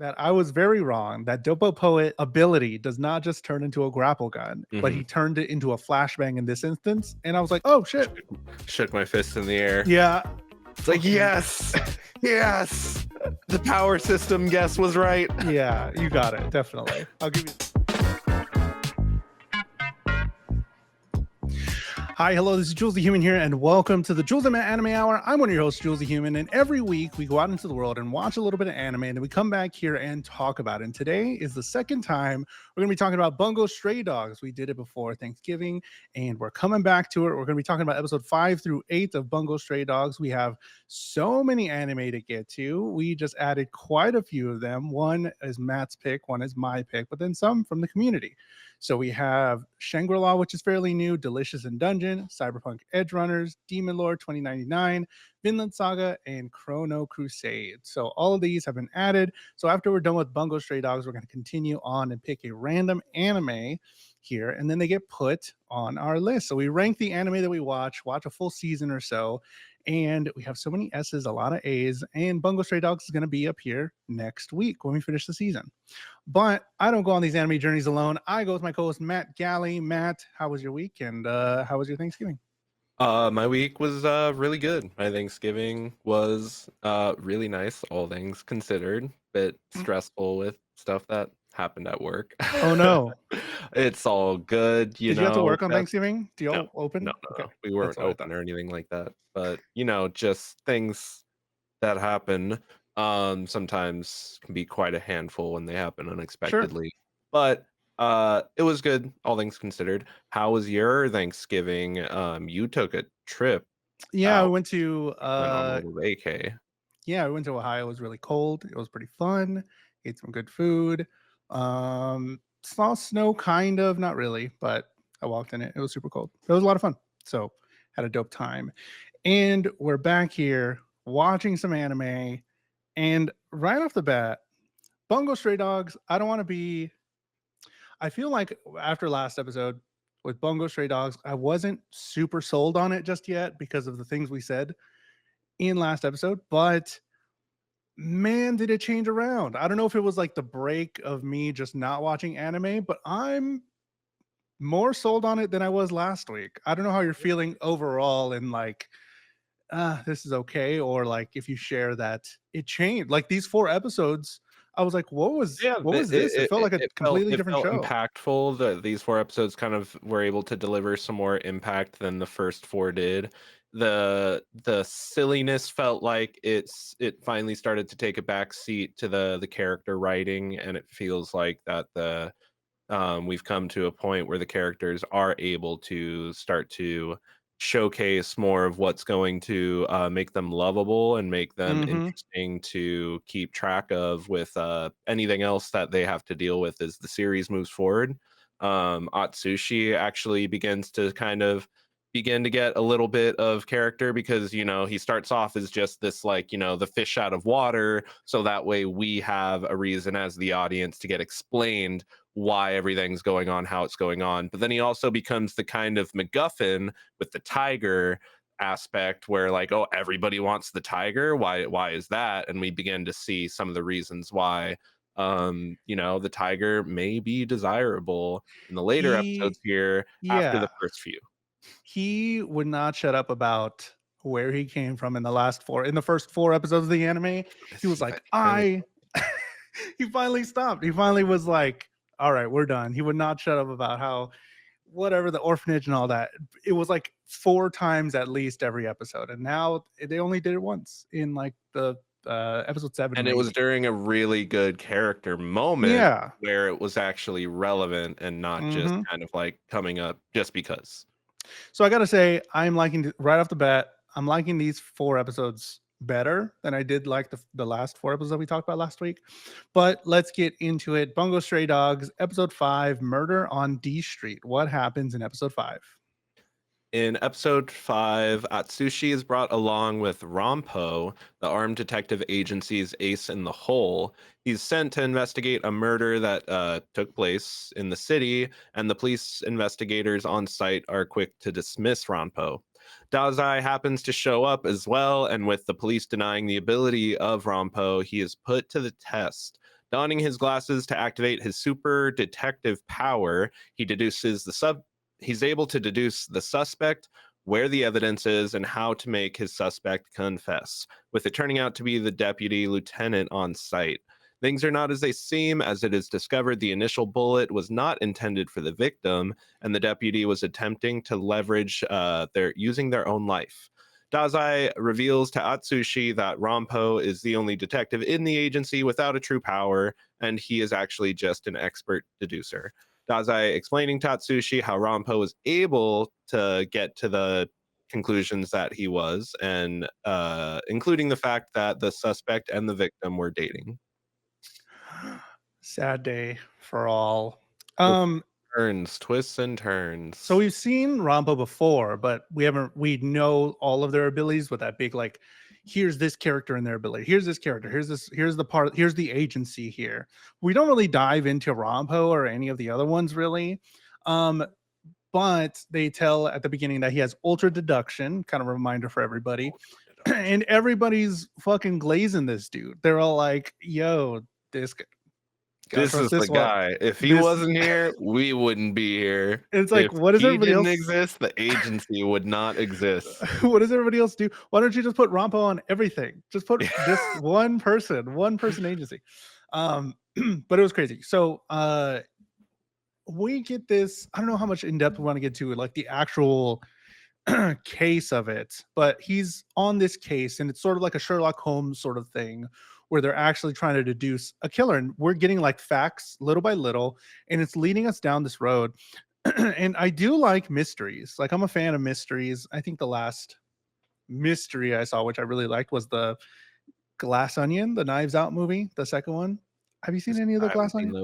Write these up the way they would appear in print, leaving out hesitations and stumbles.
that I was very wrong. That Dopo Poet ability does not just turn into a grapple gun, but Mhm. he turned it into a flashbang in this instance. And I was like, oh shit. Shook my fist in the air. Yeah. It's like, yes, yes. The power system guess was right. Yeah, you got it. Definitely. I'll give you. Hi, hello, this is Jules the Human here, and welcome to the Jules the Anime Hour. I'm one of your hosts, Jules the Human, and every week we go out into the world and watch a little bit of anime, and then we come back here and talk about it. And today is the second time we're going to be talking about Bungo Stray Dogs. We did it before Thanksgiving, and we're coming back to it. We're going to be talking about episode 5 through 8 of Bungo Stray Dogs. We have so many anime to get to. We just added quite a few of them. One is Matt's pick, one is my pick, but then some from the community. So we have Shangri-La, which is fairly new, Delicious in Dungeon, Cyberpunk Edge Runners, Demon Lord 2099, Vinland Saga, and Chrono Crusade. So all of these have been added. So after we're done with Bungo Stray Dogs, we're going to continue on and pick a random anime here, and then they get put on our list. So we rank the anime that we watch a full season or so, and we have so many S's, a lot of A's, and Bungo Stray Dogs is going to be up here next week when we finish the season. But I don't go on these anime journeys alone. I go with my co-host Matt Galley. Matt, how was your week, and how was your Thanksgiving? My week was really good. My Thanksgiving was really nice, all things considered. Bit stressful with stuff that happened at work. Oh no! It's all good, Did you have to work on Just Thanksgiving? Do no, y'all open? Okay, no. We that's weren't what I thought. open or anything like that. But just things that happen sometimes can be quite a handful when they happen Sure. unexpectedly. But it was good, all things considered. How was your Thanksgiving? You took a trip Yeah, I out, went to went on a little vacay. yeah, I went to Ohio. It was really cold. It was pretty fun. Ate some good food. Saw snow, kind of, not really, but I walked in it. It was super cold. It was a lot of fun. So had a dope time. And we're back here watching some anime. And right off the bat, Bungo Stray Dogs. I don't want to be. I feel like after last episode with Bungo Stray Dogs, I wasn't super sold on it just yet because of the things we said in last episode, but man, did it change around. I don't know if it was like the break of me just not watching anime, but I'm more sold on it than I was last week. I don't know how you're feeling overall and like, this is okay. Or like if you share that it changed, like these 4 episodes, I was like, Yeah, what was this? It felt like a completely it different felt show. impactful. These 4 episodes kind of were able to deliver some more impact than the first four did. The silliness felt like it finally started to take a back seat to the character writing, and it feels like that we've come to a point where the characters are able to start to showcase more of what's going to make them lovable and make them Mm-hmm. interesting to keep track of with anything else that they have to deal with as the series moves forward. Atsushi actually begins to kind of begin to get a little bit of character because he starts off as just this, like, the fish out of water, so that way we have a reason as the audience to get explained why everything's going on, how it's going on. But then he also becomes the kind of MacGuffin with the tiger aspect where, like, oh, everybody wants the tiger. Why is that? And we begin to see some of the reasons why the tiger may be desirable in the later He episodes here after yeah. the first few. He would not shut up about where he came from in the first 4 episodes of the anime. He was like, He finally he finally stopped. He finally was like, all right, we're done. He would not shut up about how whatever the orphanage and all that. It was like 4 times at least every episode. And now they only did it once in like the episode 7, and it was maybe. during a really good character moment Yeah. where it was actually relevant and not just Hmm. kind of like coming up just because. So I gotta say, I'm liking right off the bat. I'm liking these 4 episodes better than I did like the last 4 episodes that we talked about last week. But let's get into it. Bungo Stray Dogs, episode 5, Murder on D Street. What happens in episode 5? In episode 5, Atsushi is brought along with Rampo, the armed detective agency's ace in the hole. He's sent to investigate a murder that took place in the city, and the police investigators on site are quick to dismiss Rampo. Dazai happens to show up as well, and with the police denying the ability of Rampo, he is put to the test. Donning his glasses to activate his super detective power, he's able to deduce the suspect, where the evidence is, and how to make his suspect confess, with it turning out to be the deputy lieutenant on site. Things are not as they seem, as it is discovered the initial bullet was not intended for the victim, and the deputy was attempting to leverage using their own life. Dazai reveals to Atsushi that Rampo is the only detective in the agency without a true power, and he is actually just an expert deducer. Dazai explaining to Atsushi how Rampo was able to get to the conclusions that he was, and including the fact that the suspect and the victim were dating. Sad day for all. Twists twists and turns. So we've seen Rambo before, but we know all of their abilities with that big, like, here's this character and their ability. Here's this character. Here's the part, here's the agency here. We don't really dive into Rambo or any of the other ones really. Um, but they tell at the beginning that he has ultra deduction, kind of a reminder for everybody. And everybody's fucking glazing this dude. They're all like, yo, this guy. This is the guy. If he wasn't here, we wouldn't be here. It's like, if what does everybody else exist? The agency would not exist. What does everybody else do? Why don't you just put Rampo on everything? Just put just one person agency. But it was crazy. So we get this. I don't know how much in depth we want to get to it, like the actual case of it, but he's on this case, and it's sort of like a Sherlock Holmes sort of thing where they're actually trying to deduce a killer, and we're getting like facts little by little, and it's leading us down this road. And I do like mysteries. Like, I'm a fan of mysteries. I think the last mystery I saw, which I really liked, was the Glass Onion, the Knives Out movie, the second one. Have you seen any of the Glass Onion?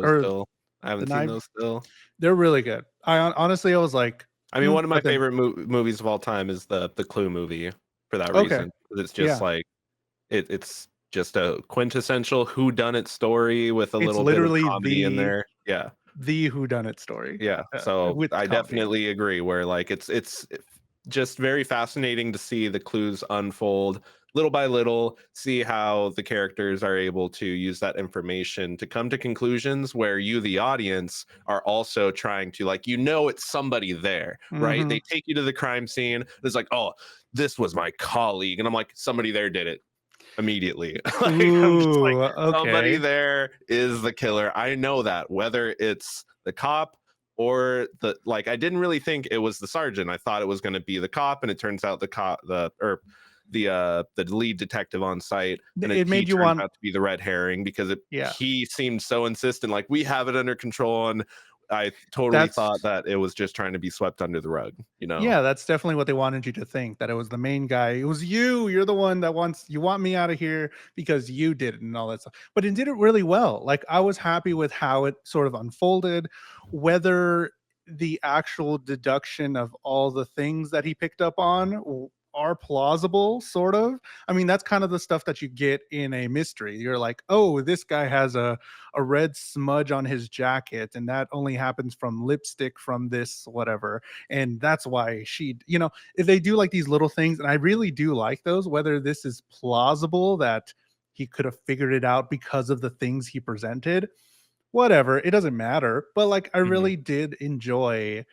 I haven't seen those still. They're really good. Honestly, I was like, I mean, one of my favorite movies of all time is the Clue movie for that reason. It's just like it's just a quintessential whodunit story with a little bit of comedy in there. Yeah, the whodunit story. Yeah, so I definitely agree. Where like it's just very fascinating to see the clues unfold little by little, see how the characters are able to use that information to come to conclusions where you, the audience, are also trying to, like, it's somebody there, right? They take you to the crime scene. It's like, oh, this was my colleague. And I'm like, somebody there did it immediately. Like, I'm just like, somebody there is the killer. I know that, whether it's the cop or I didn't really think it was the sergeant. I thought it was going to be the cop, and it turns out the lead detective on site, and it made you want out to be the red herring, because he seemed so insistent, like, we have it under control, and I totally thought that it was just trying to be swept under the rug, Yeah, that's definitely what they wanted you to think, that it was the main guy. It was you're the one that you want me out of here because you did it and all that stuff. But it did it really well. Like, I was happy with how it sort of unfolded, whether the actual deduction of all the things that he picked up on are plausible, sort of. I mean, that's kind of the stuff that you get in a mystery. You're like, oh, this guy has a red smudge on his jacket, and that only happens from lipstick from this whatever, and that's why if they do like these little things, and I really do like those, whether this is plausible that he could have figured it out because of the things he presented, whatever, it doesn't matter. But like, I really did enjoy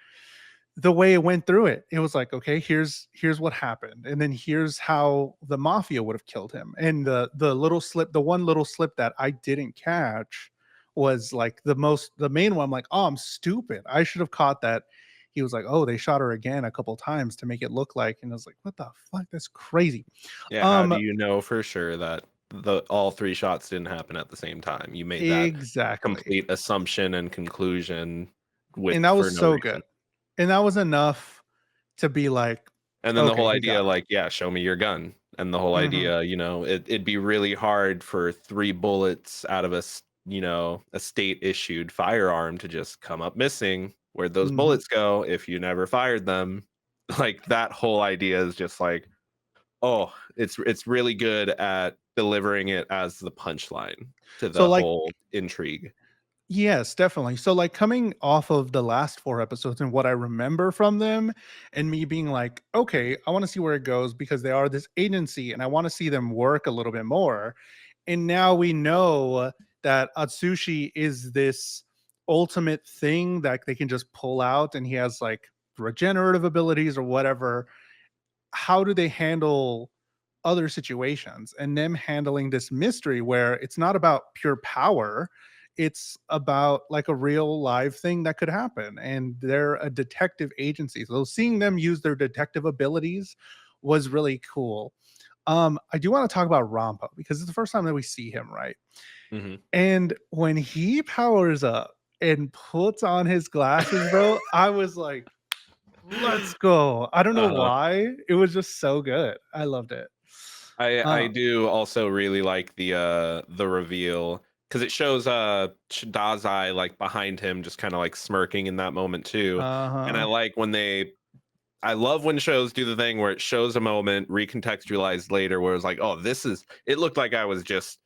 the way it went through it. It was like, okay, here's what happened, and then here's how the mafia would have killed him. And the one little slip that I didn't catch was like the main one. I'm like, oh, I'm stupid, I should have caught that. He was like, oh, they shot her again a couple times to make it look like, and I was like, what the fuck, that's crazy. Yeah, how do you know for sure that all three shots didn't happen at the same time? You made that complete assumption and conclusion and that was so good. And that was enough to be like, and then the whole idea, like, yeah, show me your gun. And the whole idea, it'd be really hard for 3 bullets out of a state issued firearm to just come up missing. Where'd those bullets go if you never fired them? Like, that whole idea is just like, oh, it's really good at delivering it as the punchline to the whole intrigue. Yes, definitely. So like, coming off of the last 4 episodes and what I remember from them, and me being like, okay, I want to see where it goes because they are this agency and I want to see them work a little bit more. And now we know that Atsushi is this ultimate thing that they can just pull out, and he has like regenerative abilities or whatever. How do they handle other situations, and them handling this mystery where it's not about pure power, it's about like a real live thing that could happen, and they're a detective agency, so seeing them use their detective abilities was really cool. I do want to talk about Rampo because it's the first time that we see him, right? Mhm. And when he powers up and puts on his glasses, bro, I was like, let's go. I don't know Uh-huh. why. It was just so good. I loved it. I Uh, do also really like the reveal because it shows Dazai like behind him just kind of like smirking in that moment too. And I uh-huh. like when I love when shows do the thing where it shows a moment recontextualized later where it's like, oh, this is it looked like I was just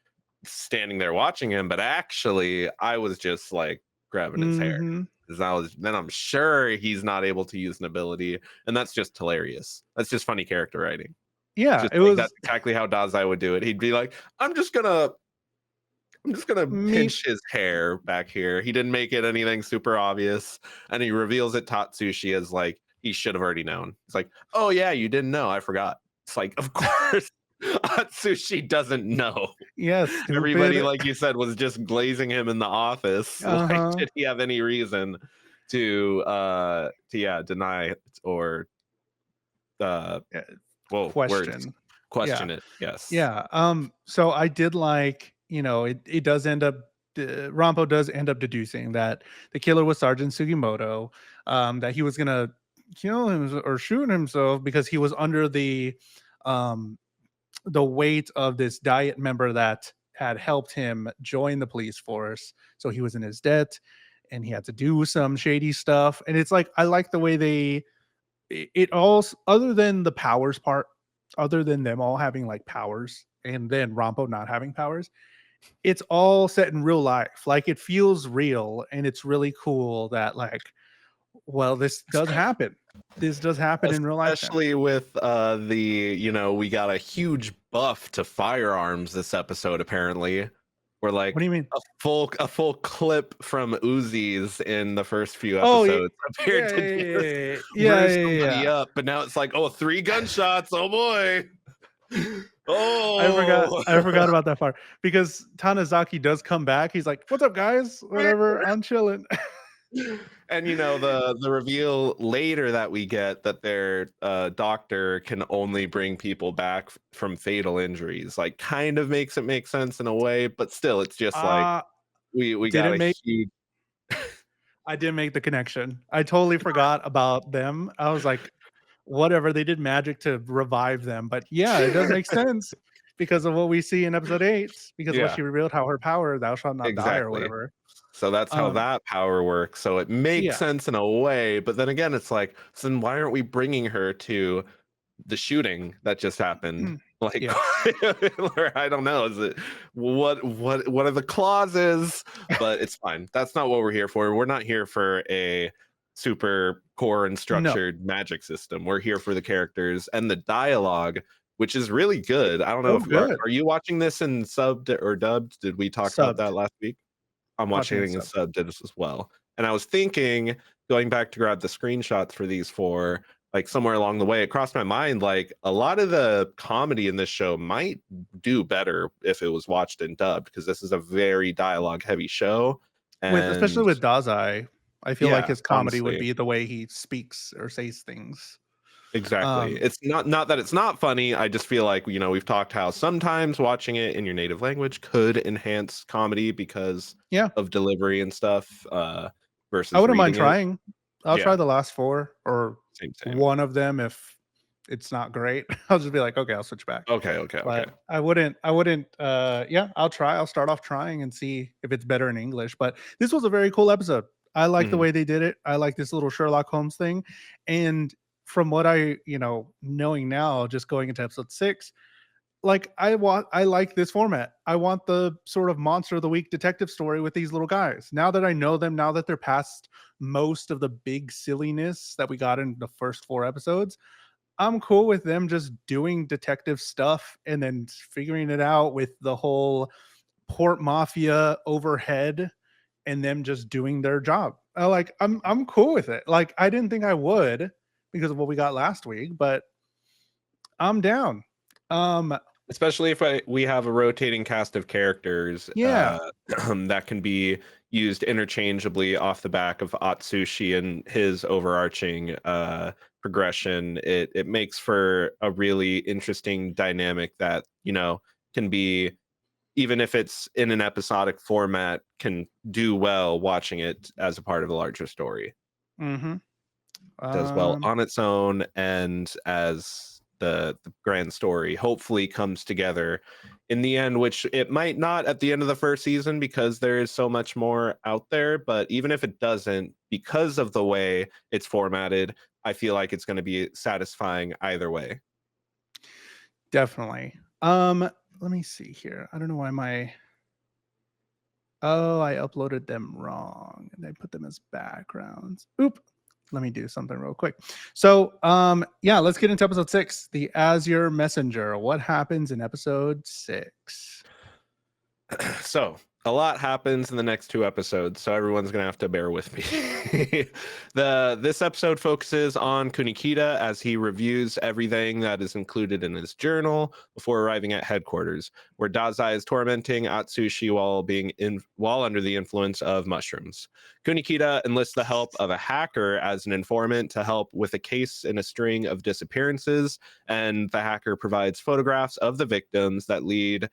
standing there watching him, but actually I was just like grabbing his hair. Mhm. Because I was then I'm sure he's not able to use an ability, and that's just hilarious. That's just funny character writing. Yeah, Just it like was that's exactly how Dazai would do it. He'd be like, I'm just gonna me. pinch his hair back here." He didn't make it anything super obvious, and he reveals it Tatsushi as like he should have already known. It's like, "Oh yeah, you didn't know. I forgot." It's like, of course, Tatsushi doesn't know. Yeah, Everybody, stupid. like you said, was just glazing him in the office. Like, Uh-huh. did he have any reason to yeah, deny it or Yeah, whoa, words. question. Yeah. Question it. Yes. Yeah. So I did like, it does end up Rampo does end up deducing that the killer was Sergeant Sugimoto, that he was gonna kill him or shoot himself because he was under um the weight of this diet member that had helped him join the police force. So he was in his debt and he had to do some shady stuff. And it's like I like the way it all, other than the powers part, other than them all having like powers and then Rampo not having powers, it's all set in real life. Like it feels real, and it's really cool that like, well, this does happen. This does happen in real life then. Especially with we got a huge buff to firearms this episode apparently. We're What do like you mean? a full clip from Uzis in the first few Oh, episodes appeared yeah, to yeah, just yeah, yeah, bruise yeah, somebody yeah. up, but now it's like, oh, 3 gunshots. Oh boy. I Oh. forgot about that part because Tanizaki does come back. He's like, "What's up, guys? Whatever, I'm chilling." And the reveal later that we get that their doctor can only bring people back from fatal injuries like kind of makes it make sense in a way, but still it's just like Uh we got didn't a make huge I didn't make the connection. I totally forgot about them. I was like, whatever, they did magic to revive them. But yeah, it does make sense because of what we see in episode 8, because what yeah, she revealed, how her power, thou shalt not die or exactly. whatever. So that's how Um, that power works. So it makes yeah. sense in a way, but then again, it's like, so then why aren't we bringing her to the shooting that just happened? Like, Yeah. or I don't know. Is it what are the clauses? But it's fine. That's not what we're here for. We're not here for a super core and No. structured magic system. We're here for the characters and the dialogue, which is really It's good. I don't know so if are, good. are you watching this in subbed or dubbed? Did we talk about Subbed. that last week? I'm watching Watching it it in subbed. subbed as well. And I was thinking, going back to grab the screenshots for these four, like somewhere along the way, it crossed my mind like a lot of the comedy in this show might do better if it was watched in dubbed because this is a very dialogue heavy show. Especially And with Dazai, I feel like yeah, his comedy would honestly, be the way he speaks or says things. exactly. Um, It's not that it's not funny. I just feel like, we've talked how sometimes watching it in your native language could enhance comedy because yeah, of delivery and stuff I versus wouldn't mind reading it. trying. I'll try Yeah, the last 4 or same. one of them if it's not great. I'll just be like, "Okay, I'll switch back." Okay. But yeah, I'll try. I'll start off trying and see if it's better in English, but this was a very cool episode. I like the Mhm. way they did it. I like this little Sherlock Holmes thing, and from what knowing now, just going into episode 6, like I like this format. I want the sort of monster of the week detective story with these little guys. Now that I know them, now that they're past most of the big silliness that we got in the first 4 episodes, I'm cool with them just doing detective stuff and then figuring it out with the whole port mafia overhead and them just doing their job. I'm cool with it. Like I didn't think I would because of what we got last week, but I'm down. Um Especially if we have a rotating cast of characters yeah. that can be used interchangeably off the back of Atsushi and his overarching progression. It makes for a really interesting dynamic that, can be, even if it's in an episodic format, can do well watching it as a part of a larger story. Mhm. Does well Um on its own, and as the grand story hopefully comes together in the end, which it might not at the end of the first season because there is so much more out there. But even if it doesn't, because of the way it's formatted, I feel like it's going to be satisfying either way. definitely. Let me see here. I don't know why my oh, I uploaded them wrong and I put them as backgrounds. Oop. Let me do something real quick. So, yeah, let's get into episode 6, the Azure Messenger. What happens in episode 6? So a lot happens in the next 2 episodes, so everyone's gonna have to bear with me. This episode focuses on Kunikita as he reviews everything that is included in his journal before arriving at headquarters, where Dazai is tormenting Atsushi while under the influence of mushrooms. Kunikita enlists the help of a hacker as an informant to help with a case in a string of disappearances, and the hacker provides photographs of the victims that lead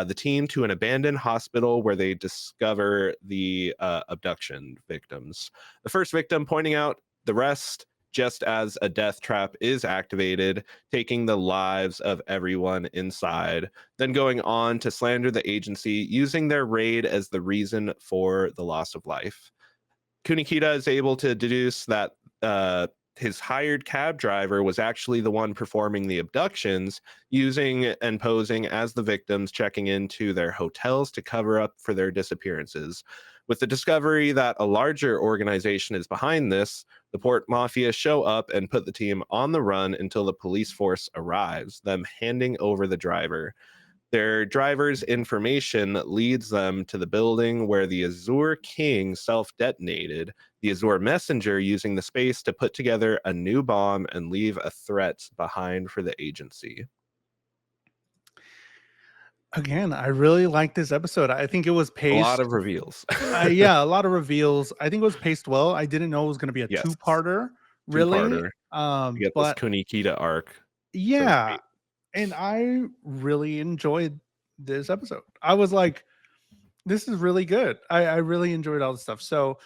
the team to an abandoned hospital where they discover the abduction victims. The first victim pointing out the rest just as a death trap is activated, taking the lives of everyone inside, then going on to slander the agency using their raid as the reason for the loss of life. Kunikita is able to deduce that his hired cab driver was actually the one performing the abductions, using and posing as the victims, checking into their hotels to cover up for their disappearances. With the discovery that a larger organization is behind this, the Port Mafia show up and put the team on the run until the police force arrives, them handing over the driver. Their driver's information leads them to the building where the Azure King self detonated, the Azure Messenger using the space to put together a new bomb and leave a threat behind for the agency. Again, I really like this episode. I think it was A lot paced. of reveals. Yeah, a lot of reveals. I think it was paced well. I didn't know it was going to be a Yes, two-parter, really. two-parter. We get this But Kunikita arc. So yeah, great. and I really enjoyed this episode. I was like, this is really good. I really enjoyed all the stuff. So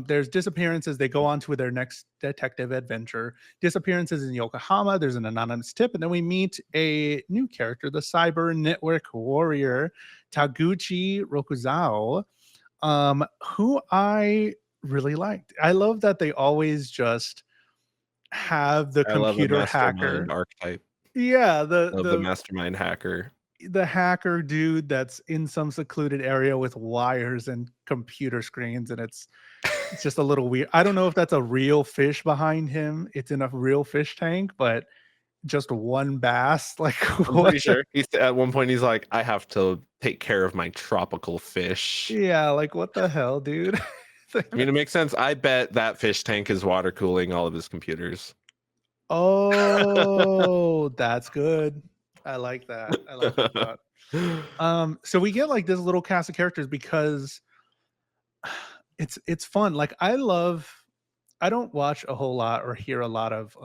there's disappearances. They go on to their next detective adventure. Disappearances in Yokohama. There's an anonymous tip. And then we meet a new character, the cyber network warrior, Taguchi Rokuzao, who I really liked. I love that they always just have the I love the computer mastermind hacker. archetype Yeah, of the mastermind hacker. the hacker dude that's in some secluded area with wires and computer screens, and it's just a little weird. I don't know if that's a real fish behind him. It's in a real fish tank, but just one bass. Like I'm what? pretty sure he's at one point he's like, I have to take care of my tropical fish. Yeah, like what the hell, dude? I mean, it makes sense. I bet that fish tank is water cooling all of his computers. Oh, that's good. I like that. I like that thought. So we get like this little cast of characters because it's fun. Like I don't watch a whole lot or hear a lot of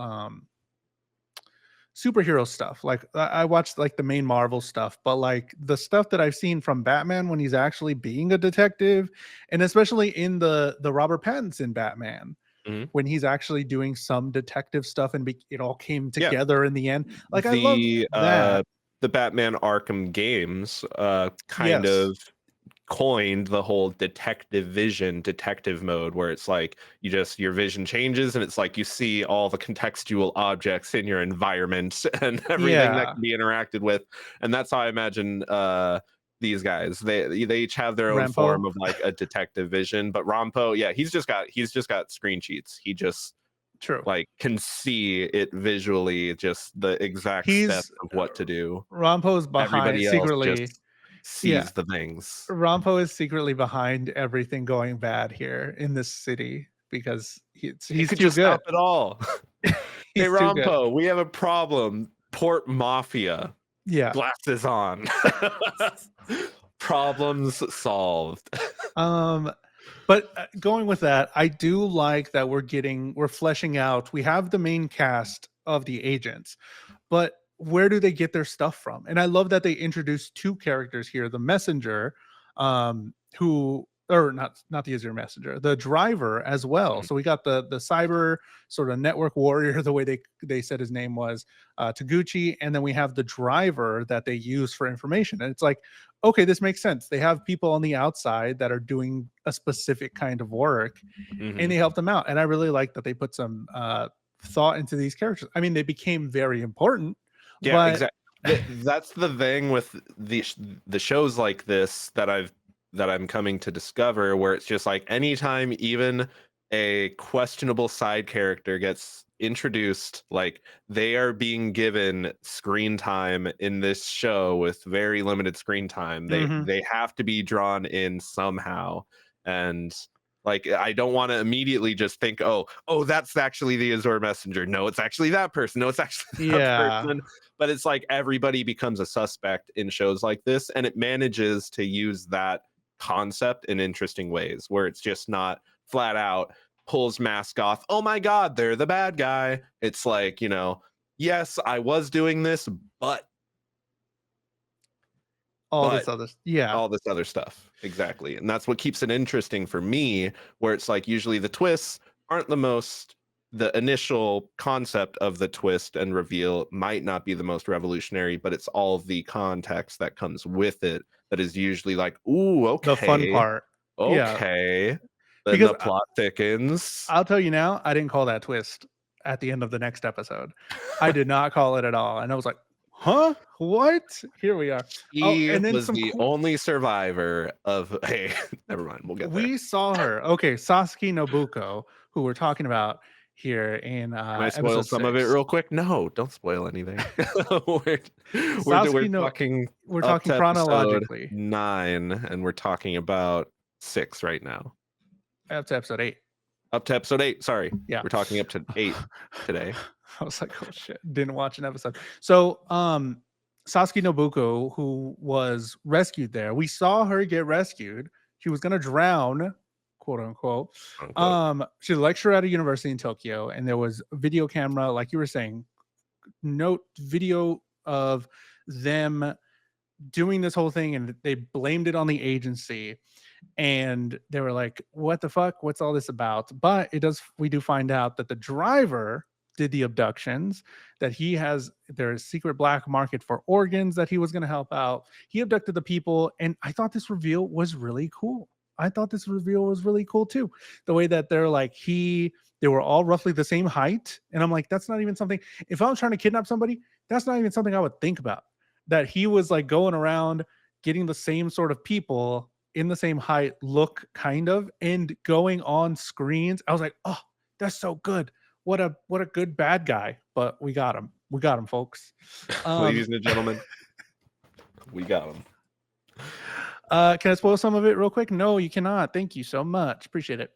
superhero stuff. Like I watch like the main Marvel stuff, but like the stuff that I've seen from Batman when he's actually being a detective, and especially in the Robert Pattinson Batman, Mhm. when he's actually doing some detective stuff and it all came Yeah, together in the end. Like I love the that. the Batman Arkham games kind Yes. of coined the whole detective vision, detective mode, where it's like your vision changes and it's like you see all the contextual objects in your environment and everything that Yeah. can be interacted with. And that's how I imagine these guys. They each have their own Rampo. form of like a detective vision. But Rampo, yeah, he's just got screen sheets. He just True. like can see it visually, just the exact steps He's of what to do. Rampo's behind Everybody else just secretly. Yeah, sees the things. Rampo is secretly behind everything going bad here in this city because He he's could too just good. stop it all. Hey, He's too good. Rompo, we have a problem. Port Mafia. Yeah. Glasses on. Problems solved. Um, but going with that, I do like that we're fleshing out. We have the main cast of the agents, but where do they get their stuff from? And I love that they introduced two characters here: the messenger, who or not the Azure messenger, the driver as well. Mhm. So we got the cyber sort of network warrior, the way they said his name was, Taguchi, and then we have the driver that they use for information. And it's like, okay, this makes sense. They have people on the outside that are doing a specific kind of work, and Mhm. they help them out. And I really like that they put some thought into these characters. I mean, they became very important, Yeah, but exactly. That's the thing with the shows like this that I'm coming to discover, where it's just like anytime even a questionable side character gets introduced, like they are being given screen time in this show with very limited screen time. mhm. They have to be drawn in somehow. And like I don't want to immediately just think, oh, that's actually the Azure messenger. No, it's actually that person. No, it's actually that Yeah. person. But it's like everybody becomes a suspect in shows like this, and it manages to use that concept in interesting ways where it's just not flat out pulls mask off. Oh my god, they're the bad guy. It's like, yes, I was doing this, but All but this other, yeah. all this other stuff. Exactly. And that's what keeps it interesting for me, where it's like usually the twists aren't the initial concept of the twist and reveal might not be the most revolutionary, but it's all the context that comes with it that is usually like, ooh, The fun okay, part. Yeah. okay. Then Because the plot thickens. I'll tell you now, I didn't call that twist at the end of the next episode. I did not call it at all. And I was like, huh? What? Here we are. Oh, He and then was some the cool. only survivor of hey, never mind, we'll get there. We saw her. Okay, Sasuke Nobuko, who we're talking about here in Can I spoil episode some of it 6. real quick? No, don't spoil anything. we're, we're Sasuke no talking we're up talking to episode chronologically 9, and we're talking about 6 right now. up to episode 8. Up to episode 8. Sorry, Yeah. we're talking up to 8 today. I was like, oh shit, didn't watch an episode. So Sasuke Nobuko, who was rescued there, we saw her get rescued. She was gonna drown, quote unquote. Unquote. She's a lecturer at a university in Tokyo, and there was a video camera, like you were saying, note video of them doing this whole thing, and they blamed it on the agency. And they were like, what the fuck, what's all this about? But we do find out that the driver did the abductions, that there's secret black market for organs that he was going to help out. He abducted the people, and I thought this reveal was really cool. Too, the way that they were all roughly the same height. And I'm like, that's not even something, if I was trying to kidnap somebody, that's not even something I would think about, that he was like going around getting the same sort of people in the same height, look kind of, and going on screens. I was like, oh, that's so good. What a good bad guy. But we got him. Folks. Ladies and gentlemen, we got him. Can I spoil some of it real quick? No, you cannot. Thank you so much. Appreciate it.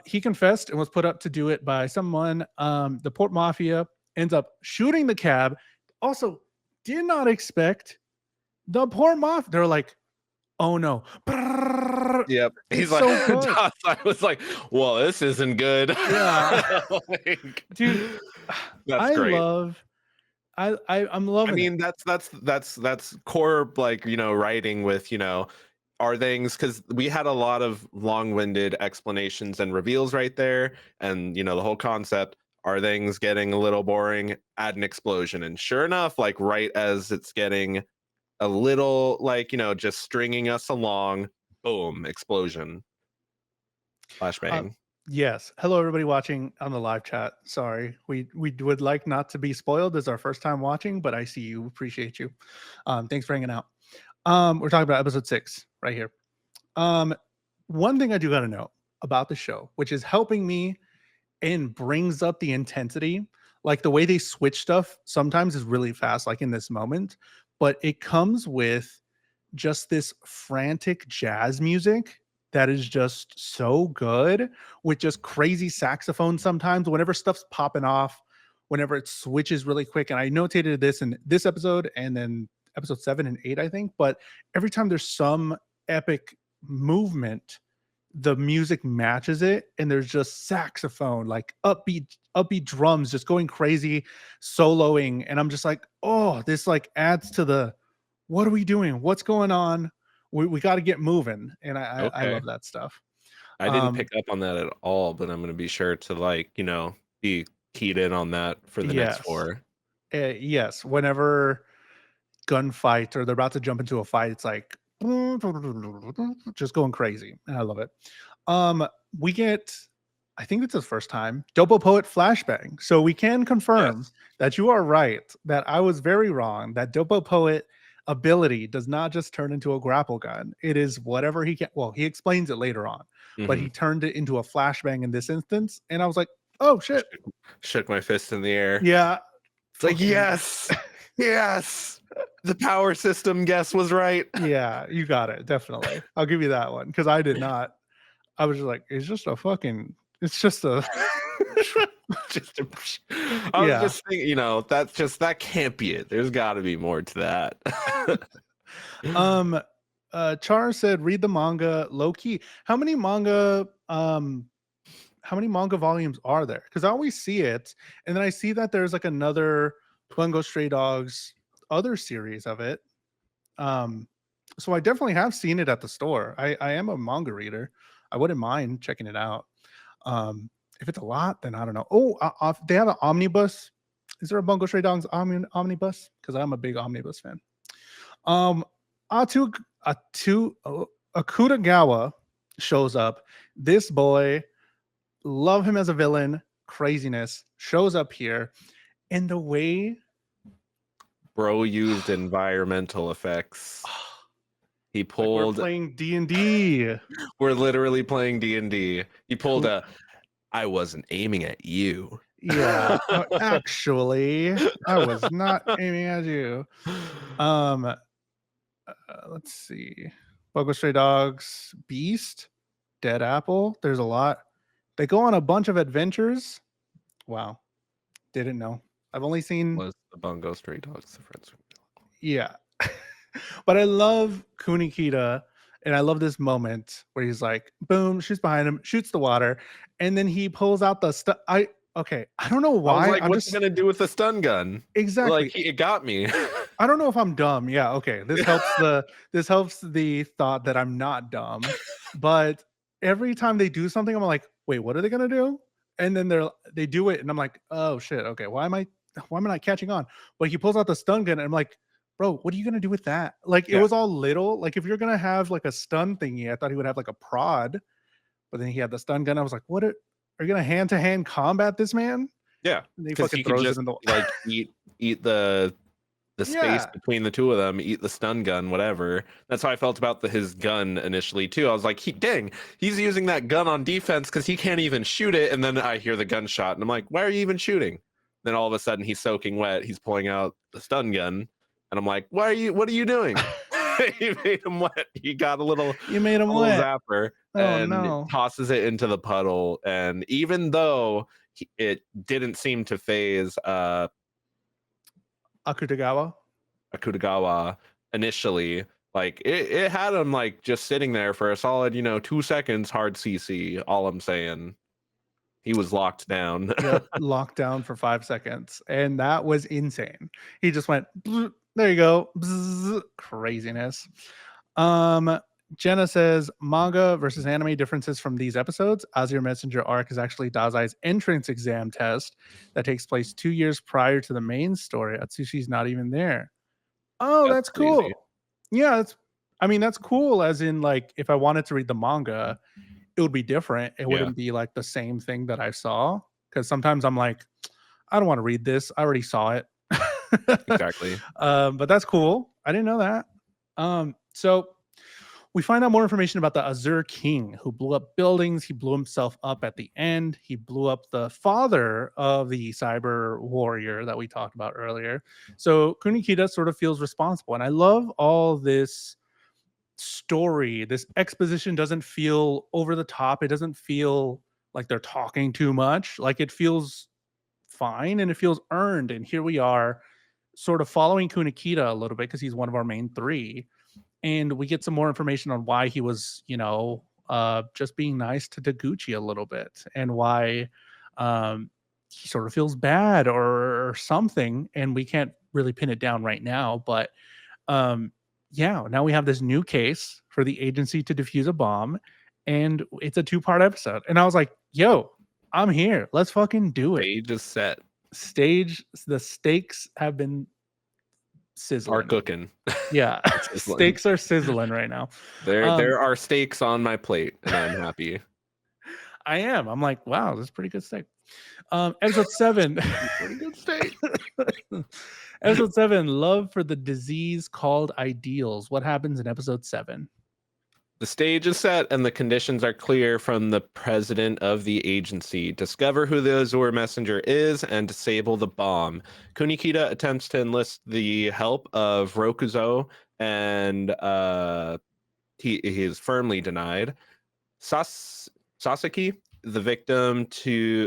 He confessed and was put up to do it by someone. The Port Mafia ends up shooting the cab. Also, did not expect the Port Mafia. They're like, oh no. Yep. He's It's like, so good. I was like, well, this isn't good. Yeah. Like, Dude, that's great. I'm loving I mean, it. that's core, like, writing with, are things, because we had a lot of long-winded explanations and reveals right there, and the whole concept, are things getting a little boring, add an explosion, and sure enough, like right as it's getting a little, like, just stringing us along, boom, explosion, flashbang. Yes. Hello, everybody watching on the live chat. Sorry, we would like not to be spoiled. This is our first time watching, but I see you. Appreciate you. Thanks for hanging out. We're talking about episode 6 right here. One thing I do got to know about the show, which is helping me and brings up the intensity, like the way they switch stuff sometimes is really fast, like in this moment, but it comes with just this frantic jazz music that is just so good with just crazy saxophone sometimes whenever stuff's popping off, whenever it switches really quick. And I notated this in this episode and then episode 7 and 8, I think. But every time there's some epic movement, the music matches it, and there's just saxophone, like upbeat drums just going crazy, soloing, and I'm just like, oh, this like adds to the what are we doing? What's going on? We got to get moving, and I Okay. love that stuff. I didn't Um, pick up on that at all, but I'm gonna be sure to like, be keyed in on that for the next yes, 4. yes. Whenever gunfight or they're about to jump into a fight, it's like just going crazy, and I love it. Um, we get, I think it's the first time, Dopo Poet flashbang. So we can confirm Yes. that you are right, that I was very wrong, that Dopo Poet ability does not just turn into a grapple gun. It is whatever he can. Well, he explains it later on, but he Mhm. turned it into a flashbang in this instance. And I was like, oh I shit. shook my fist in the air. Yeah. It's like, Fucking yes, yes, the power system guess was right. yeah, you got it. Definitely. I'll give you that one. Cause I did not. I was just like, it's just a fucking, it's just a, just I was yeah. just thinking, that can't be it. There's got to be more to that. Um, Char said, read the manga low key. How many manga volumes are there? Because I always see it, and then I see that there's like another Bungo Stray Dogs other series of it. Um, so I definitely have seen it at the store. I am a manga reader. I wouldn't mind checking it out. If it's a lot, then I don't know. Oh, they have an omnibus. Is there a Bungo Stray Dogs omnibus? Because I'm a big omnibus fan. Um, Atu Akutagawa shows up. This boy, love him as a villain. Craziness shows up here, and the way Bro used environmental effects. He like we're pulled. playing D&D. We're literally playing D&D. He pulled Who- a. I wasn't aiming at you. Yeah, actually, I was not aiming at you. Um, let's see. Bungo Stray Dogs, Beast, Dead Apple. There's a lot. They go on a bunch of adventures. Wow, didn't know. I've only seen, Was the Bungo Stray Dogs the friends? yeah. But I love Kunikita, and I love this moment where he's like, boom, shoots behind him, shoots the water, and then he pulls out the stuff. Okay, I don't know I was why. like, I'm what's he just gonna do with the stun gun? Like, exactly. it got me. I don't know if I'm dumb. Yeah, okay. This helps the thought that I'm not dumb. But every time they do something, I'm like, wait, what are they gonna do? And then they do it, and I'm like, oh shit, okay, why am I not catching on? But he pulls out the stun gun, and I'm like, bro, what are you gonna do with that? Like it Yeah. was all little. Like if you're gonna have like a stun thingy, I thought he would have like a prod, but then he had the stun gun. I was like, are you gonna hand-to-hand combat this man? Yeah, And he because fucking he could throws it just in the like eat the space yeah. between the two of them, eat the stun gun, whatever. That's how I felt about his gun initially too. I was like, dang, he's using that gun on defense because he can't even shoot it. And then I hear the gunshot, and I'm like, why are you even shooting? Then all of a sudden he's soaking wet. He's pulling out the stun gun, and I'm like, what are you doing? He made him wet. He got You made him a little wet. zapper Oh and no. tosses it into the puddle. And even though it didn't seem to phase Akutagawa. Akutagawa initially, like it had him like just sitting there for a solid 2 seconds, hard CC. All I'm saying, he was locked down. Yep, locked down for 5 seconds, and that was insane. He just went, "Bzz," there you go, bzz, craziness. Jenna says manga versus anime differences from these episodes. Azure Messenger arc is actually Dazai's entrance exam test that takes place 2 years prior to the main story. Atsushi's not even there. Oh, That's that's crazy. cool. Yeah, that's cool. As in, like, if I wanted to read the manga, it would be different. It Yeah, wouldn't be like the same thing that I saw. Because sometimes I'm like, I don't want to read this. I already saw it. exactly. But that's cool. I didn't know that. So we find out more information about the Azure King who blew up buildings. He blew himself up at the end. He blew up the father of the cyber warrior that we talked about earlier. So Kunikita sort of feels responsible. And I love all this story, this exposition doesn't feel over the top. It doesn't feel like they're talking too much. Like it feels fine and it feels earned. And here we are, sort of following Kunikita a little bit because he's one of our main three, and we get some more information on why he was, just being nice to Taguchi a little bit, and why he sort of feels bad or something, and we can't really pin it down right now. But yeah, now we have this new case for the agency to defuse a bomb, and it's a 2-part episode. And I was like, yo, I'm here. Let's fucking do it. Stage is set. The stakes have been sizzling. Are cooking. Yeah, steaks are sizzling right now. There are steaks on my plate, and I'm happy. I am. I'm like, wow, this is pretty good steak. Episode 7. Pretty good steak. Episode 7, Love for the Disease Called Ideals. What happens in episode 7? The stage is set and the conditions are clear from the president of the agency. Discover who the Azure messenger is and disable the bomb. Kunikita attempts to enlist the help of Rokuzo, and he is firmly denied. Sasaki, the victim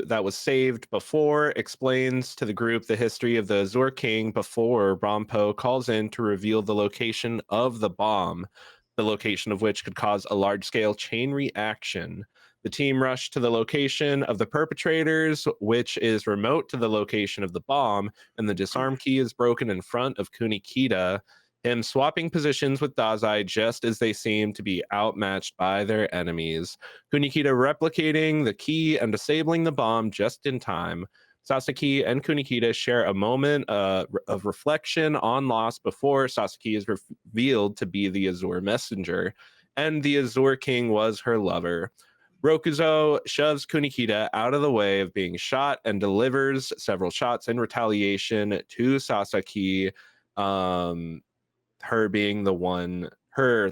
that was saved before, explains to the group the history of the Azure King before Rampo calls in to reveal the location of the bomb, the location of which could cause a large-scale chain reaction. The team rushed to the location of the perpetrators, which is remote to the location of the bomb, and the disarm key is broken in front of Kunikita, him swapping positions with Dazai just as they seem to be outmatched by their enemies. Kunikita replicating the key and disabling the bomb just in time. Sasaki and Kunikita share a moment of reflection on loss before Sasaki is revealed to be the Azure messenger, and the Azure King was her lover. Rokuzo shoves Kunikita out of the way of being shot and delivers several shots in retaliation to Sasaki, her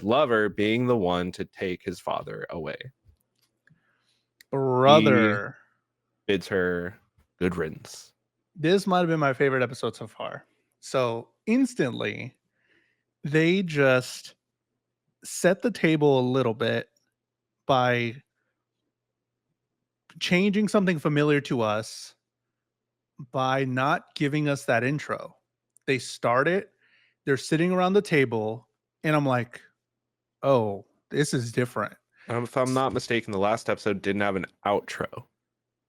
lover being the one to take his father away. Brother. He bids her good riddance. This might have been my favorite episode so far. So instantly, they just set the table a little bit by changing something familiar to us by not giving us that intro. They start it, they're sitting around the table, and I'm like, oh, this is different. If I'm not mistaken, the last episode didn't have an outro.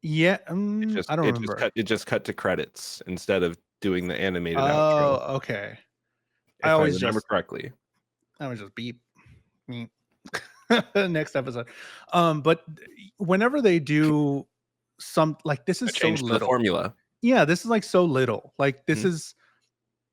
Yeah, I don't remember. It just cut to credits instead of doing the animated outro. Oh, okay. If I remember correctly. I was just beep. Next episode. But whenever they do some, like, this is so little. The formula. Yeah, this is like so little. Like, this is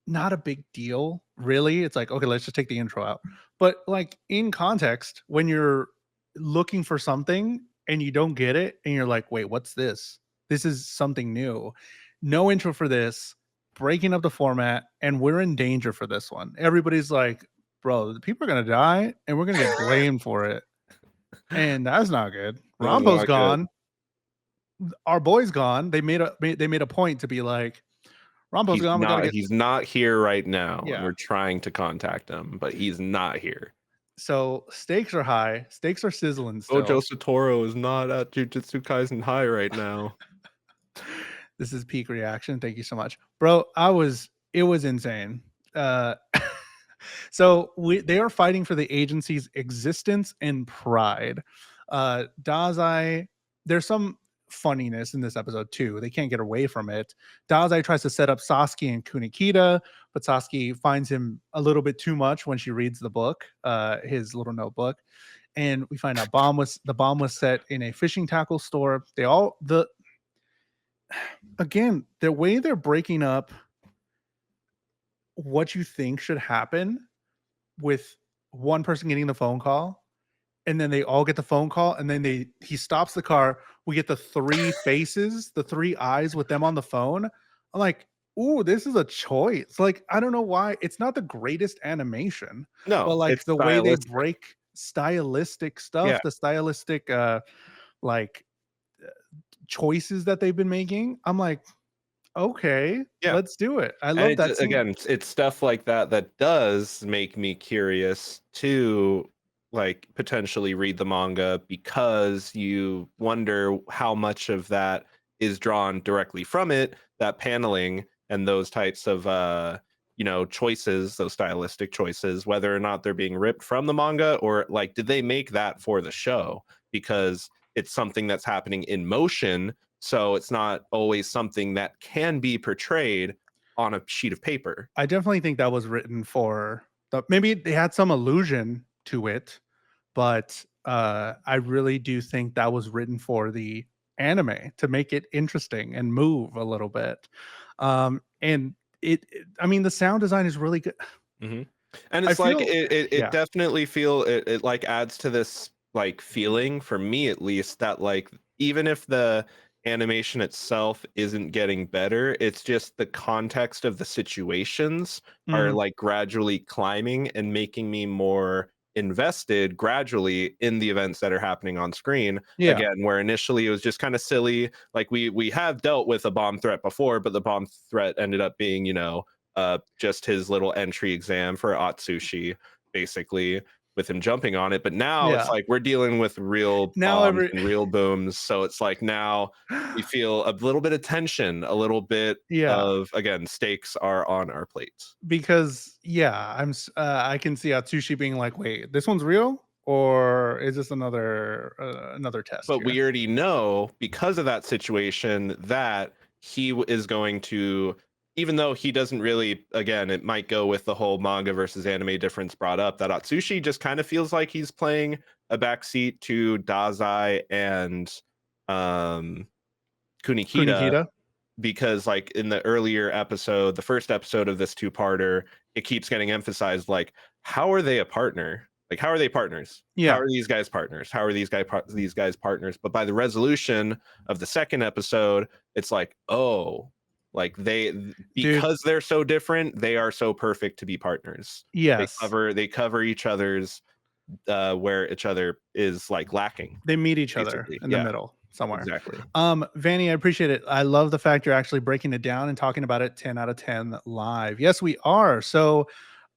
not a big deal, really. It's like, okay, let's just take the intro out. But like in context, when you're looking for something and you don't get it, and you're like, wait, what's this? This is something new. No intro for this, breaking up the format, and we're in danger for this one. Everybody's like, bro, the people are gonna die, and we're gonna get blamed for it. And that's not good. Rampo's gone. Our boy's gone. They made a point to be like, Rampo's gone. He's not here right now. Yeah. We're trying to contact him, but he's not here. So stakes are high. Stakes are sizzling still. Gojo Satoru is not at Jujutsu Kaisen High right now. This is peak reaction. Thank you so much, bro. It was insane. So they are fighting for the agency's existence and pride. Dazai, there's some funniness in this episode too. They can't get away from it. Dazai tries to set up Sasaki and Kunikita, but Sasaki finds him a little bit too much when she reads the book, his little notebook. And we find out the bomb was set in a fishing tackle store. Again, the way they're breaking up what you think should happen with one person getting the phone call, and then they all get the phone call, and then he stops the car. We get the 3 faces, the 3 eyes with them on the phone. I'm like, ooh, this is a choice. Like, I don't know why. It's not the greatest animation. No, but like the way they break stylistic stuff, the stylistic choices that they've been making. I'm like, okay, let's do it. I love that. Again, it's stuff like that does make me curious to like potentially read the manga because you wonder how much of that is drawn directly from it, that paneling and those types of choices, those stylistic choices, whether or not they're being ripped from the manga, or like did they make that for the show because it's something that's happening in motion, so it's not always something that can be portrayed on a sheet of paper. I definitely think that was written for maybe they had some allusion to it, but I really do think that was written for the anime to make it interesting and move a little bit. And I mean, the sound design is really good. Mhm. And I it's like feel, it yeah. definitely it like adds to this like feeling for me at least that like even if the animation itself isn't getting better, it's just the context of the situations are Mhm. like gradually climbing and making me more invested gradually in the events that are happening on screen. Yeah. Again, where initially it was just kind of silly, like we have dealt with a bomb threat before, but the bomb threat ended up being, just his little entry exam for Atsushi, basically, with him jumping on it. But now it's Yeah. like we're dealing with real Now bombs every and real booms. So it's like now we feel a little bit of tension, a little bit yeah, of, again, stakes are on our plates. because yeah, I can see Atsushi being like, "Wait, this one's real or is this another test But here?" we already know because of that situation that is going to, even though he doesn't really, again, it might go with the whole manga versus anime difference brought up, that Atsushi just kind of feels like he's playing a backseat to Dazai and um Kunikita, Kunikita? because like in the earlier episode, the first episode of this two-parter, it keeps getting emphasized like how are they a partner? Like how are they partners? How Yeah. are these guys partners? How are these guys partners? But by the resolution of the second episode, it's like, oh, like Dude, because they're so different, they are so perfect to be partners. yes. They cover each other's where each other is like lacking, They meet each other basically. in the Yeah, middle somewhere. exactly. Vanny, I appreciate it. I love the fact you're actually breaking it down and talking about it 10 out of 10 live. Yes, we are. So,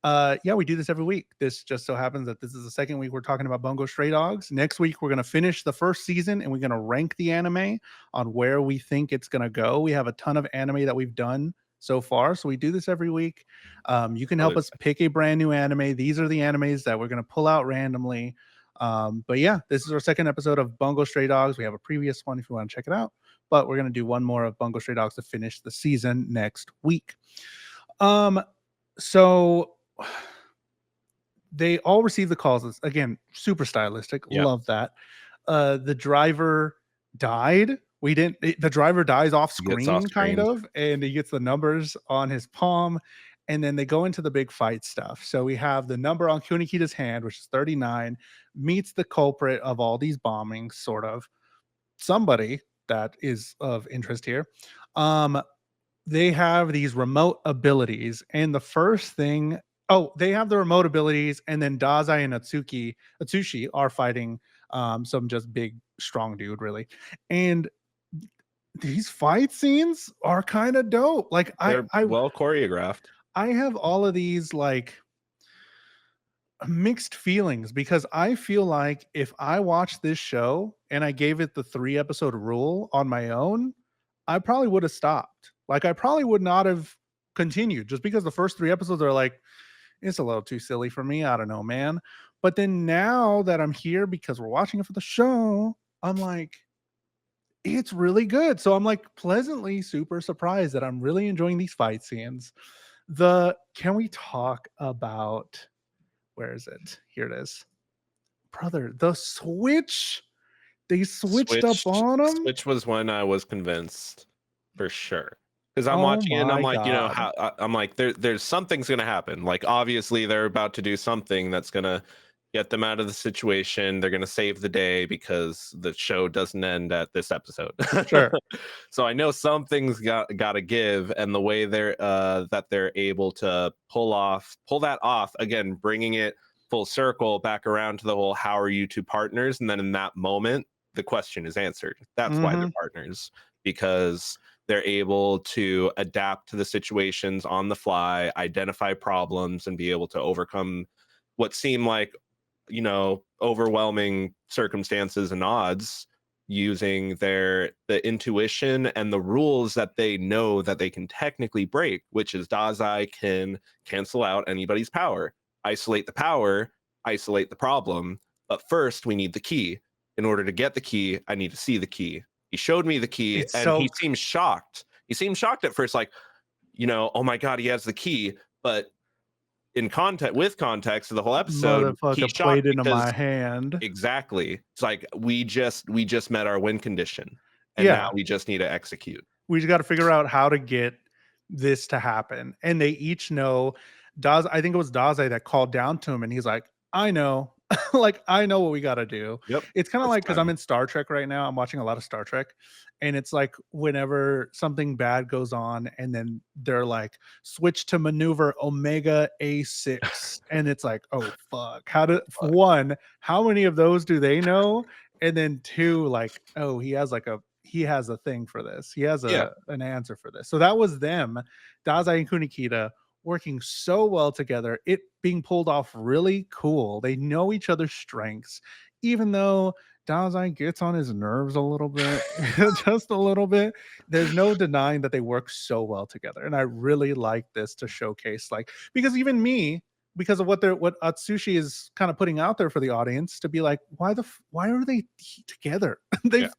yeah, we do this every week. This just so happens that this is the second week we're talking about Bungo Stray Dogs. Next week, we're going to finish the first season and we're going to rank the anime on where we think it's going to go. We have a ton of anime that we've done so far. So we do this every week. You can help us Absolutely. pick a brand new anime. These are the animes that we're going to pull out randomly. But yeah, this is our second episode of Bungo Stray Dogs. We have a previous one if you want to check it out, but we're going to do one more of Bungo Stray Dogs to finish the season next week. Um, so they all receive the calls. Again, super stylistic. Yeah. Love that. The driver died. The driver dies off He gets off screen, kind screen. of, and he gets the numbers on his palm. And then they go into the big fight stuff. So we have the number on Kunikita's hand, which is 39, meets the culprit of all these bombings, sort of somebody that is of interest here. Um, they have these remote abilities, and the first thing, oh, they have the remote abilities, and then Dazai and Atsushi are fighting some just big, strong dude, really. And these fight scenes are kind of dope. Like They're well choreographed. I have all of these like mixed feelings because I feel like if I watched this show and I gave it the 3 episode rule on my own, I probably would have stopped. Like I probably would not have continued just because the first 3 episodes are like, it's a little too silly for me. I don't know, man. But then now that I'm here because we're watching it for the show, I'm like, it's really good. So I'm like pleasantly super surprised that I'm really enjoying these fight scenes. Can we talk about where is it? Here it is. Brother, the Switch. They switched up on them. Switch was when I was convinced for sure. Because I'm Oh watching it and I'm my like, god. I'm like, there's something's gonna happen. Like obviously they're about to do something that's gonna get them out of the situation. They're gonna save the day because the show doesn't end at this episode. Sure. So I know something's gotta give, and the way they're able to pull that off again, bringing it full circle back around to the whole how are you two partners, and then in that moment the question is answered. That's why they're Mhm. partners, because they're able to adapt to the situations on the fly, identify problems, and be able to overcome what seem like overwhelming circumstances and odds, using the intuition and the rules that they know that they can technically break, which is Dazai can cancel out anybody's power, isolate the power, isolate the problem. But first, we need the key. In order to get the key, I need to see the key. He showed me the key, It's and he so seemed shocked. He seemed shocked at first, like, oh my God, he has the key. But with context of the whole episode, he's motherfucker shocked played into because my hand. exactly, it's like we just met our win condition, and now Yeah. we just need to execute. We just got to figure out how to get this to happen. And they each know I think it was Daze that called down to him and he's like, I know. Like, I know what we got to do. Yep, It's kind of that's like, because I'm time. in Star Trek right now. I'm watching a lot of Star Trek. And it's like whenever something bad goes on, and then they're like, switch to maneuver Omega A6. And it's like, oh, fuck. One, how many of those do they know? And then two, like, oh, he has a thing for this. He has Yeah, an answer for this. So that was them, Dazai and Kunikita, working so well together, it being pulled off really cool. They know each other's strengths, even though Dazai gets on his nerves a little bit, just a little bit. There's no denying that they work so well together. And I really like this to showcase, like, because even me, because of what Atsushi is kind of putting out there for the audience to be like, why are they together? They've yeah.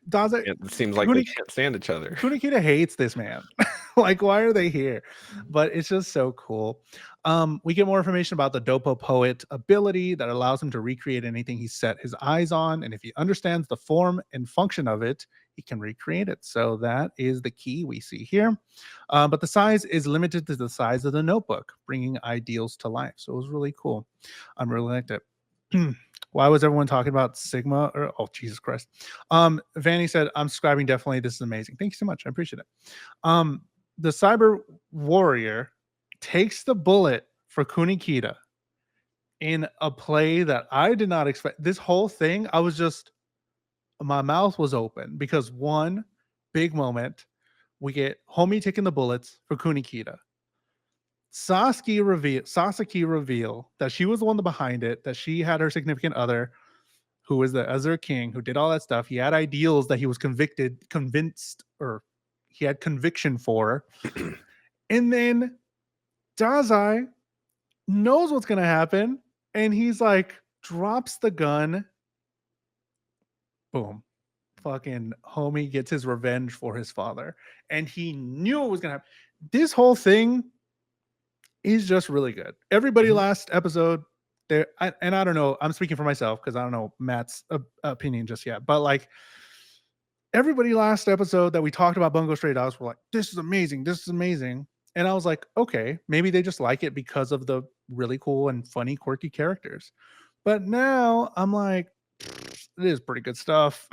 Dazai It seems like they can't stand each other. Kunikita hates this man. Like, why are they here? But it's just so cool. We get more information about the Dopo Poet ability that allows him to recreate anything he set his eyes on. And if he understands the form and function of it, he can recreate it. So that is the key we see here. But the size is limited to the size of the notebook, bringing ideals to life. So it was really cool. I really liked it. Why was everyone talking about Sigma? Oh, Jesus Christ. Vanny said, I'm subscribing definitely. This is amazing. Thank you so much. I appreciate it. The cyber warrior takes the bullet for Kunikita in a play that I did not expect. This whole thing, my mouth was open because one big moment, we get Homie taking the bullets for Kunikita. Sasaki reveal that she was the one behind it, that she had her significant other, who was the Azure King, who did all that stuff. He had ideals that he was he had conviction for. And then Dazai knows what's going to happen. And he's like, drops the gun. Boom. Fucking Homie gets his revenge for his father. And he knew it was going to happen. This whole thing is just really good. Everybody last episode, I don't know. I'm speaking for myself because I don't know Matt's opinion just yet. But like, everybody last episode that we talked about Bungo Stray Dogs were like, this is amazing. This is amazing. And I was like, okay, maybe they just like it because of the really cool and funny, quirky characters. But now I'm like, it is pretty good stuff.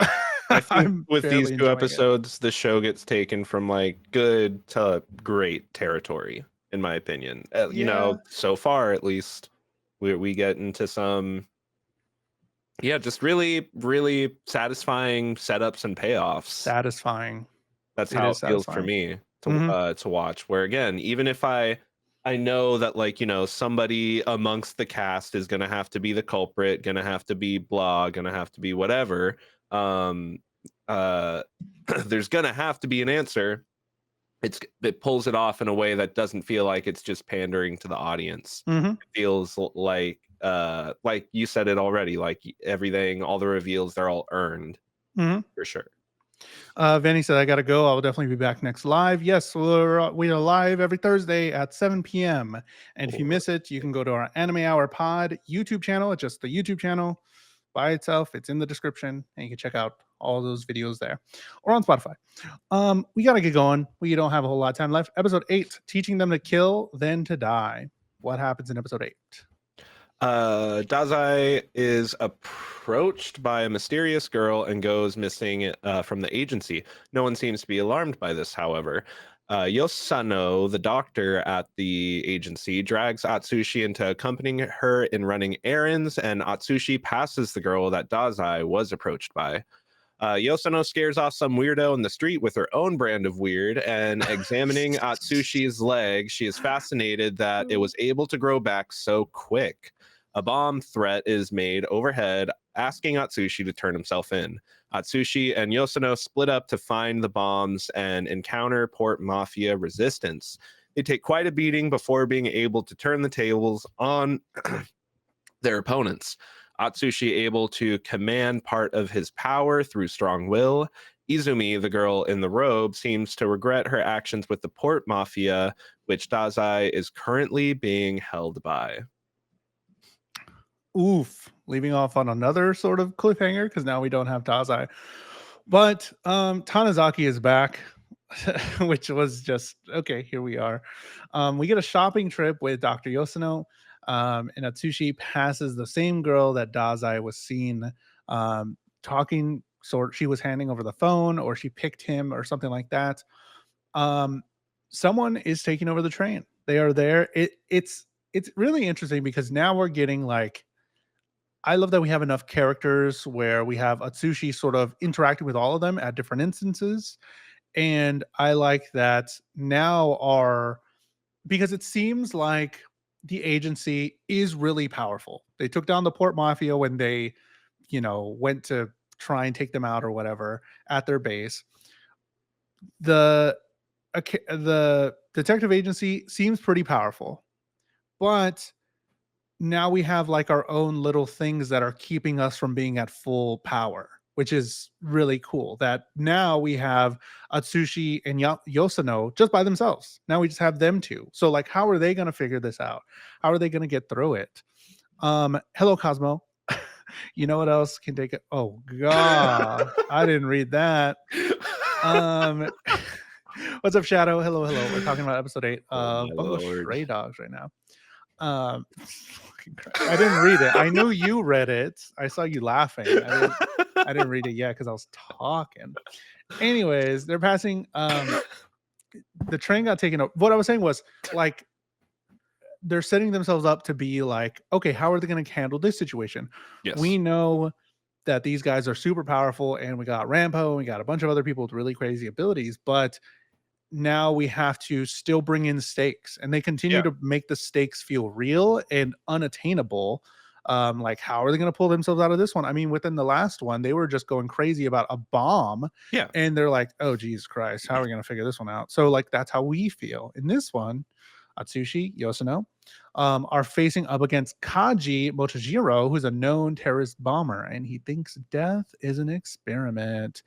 I think I'm with these barely two enjoying it. episodes, the show gets taken from like good to great territory, in my opinion. Yeah. So far at least, we get into some, just really, really satisfying setups and payoffs. Satisfying. That's It how it is feels for satisfying. me to watch. Where again, even if I know that like somebody amongst the cast is gonna have to be the culprit, gonna have to be blah, gonna have to be whatever. There's gonna have to be an answer. It pulls it off in a way that doesn't feel like it's just pandering to the audience. It feels like you said it already, like everything, all the reveals, they're all earned for sure. Vanny said, I gotta go. I will definitely be back next live. Yes, we are live every Thursday at 7 p.m. And if you miss it, you can go to our Anime Hour Pod YouTube channel. It's just the YouTube channel by itself. It's in the description, and you can check out all those videos there or on Spotify. We gotta get going. We don't have a whole lot of time left. Episode 8, teaching them to kill, then to die. What happens in episode 8? Dazai is approached by a mysterious girl and goes missing from the agency. No one seems to be alarmed by this, however. Yosano, the doctor at the agency, drags Atsushi into accompanying her in running errands, and Atsushi passes the girl that Dazai was approached by. Yosano scares off some weirdo in the street with her own brand of weird, and examining Atsushi's leg, she is fascinated that it was able to grow back so quick. A bomb threat is made overhead, asking Atsushi to turn himself in. Atsushi and Yosono split up to find the bombs and encounter Port Mafia resistance. They take quite a beating before being able to turn the tables on their opponents. Atsushi able to command part of his power through strong will. Izumi, the girl in the robe, seems to regret her actions with the Port Mafia, which Dazai is currently being held by. Oof, leaving off on another sort of cliffhanger because now we don't have Dazai. But Tanizaki is back, which was just okay. Here we are. We get a shopping trip with Dr. Yosono, and Atsushi passes the same girl that Dazai was seen talking. She was handing over the phone, or she picked him, or something like that. Someone is taking over the train. They are there. It's really interesting because now we're getting like, I love that we have enough characters where we have Atsushi sort of interacting with all of them at different instances. And I like that now because it seems like the agency is really powerful. They took down the Port Mafia when they, went to try and take them out or whatever at their base. The detective agency seems pretty powerful, but now we have like our own little things that are keeping us from being at full power, which is really cool. That now we have Atsushi and Yosono just by themselves. Now we just have them two. So like, how are they going to figure this out? How are they going to get through it? Hello, Cosmo. You know what else can take it? Oh God, I didn't read that. What's up, Shadow? Hello. We're talking about episode 8 of Bungo Stray Dogs right now. I didn't read it. I knew you read it. I saw you laughing. I didn't read it yet because I was talking. Anyways, they're passing. The train got taken over. What I was saying was like, they're setting themselves up to be like, okay, how are they going to handle this situation? Yes. We know that these guys are super powerful, and we got Rampo, and we got a bunch of other people with really crazy abilities, but now we have to still bring in stakes, and they continue to make the stakes feel real and unattainable. Like, how are they going to pull themselves out of this one? I mean, within the last one, they were just going crazy about a bomb. Yeah. And they're like, oh, Jesus Christ, how are we going to figure this one out? So, like, that's how we feel. In this one, Atsushi, Yosono, are facing up against Kaji Motojiro, who's a known terrorist bomber, and he thinks death is an experiment.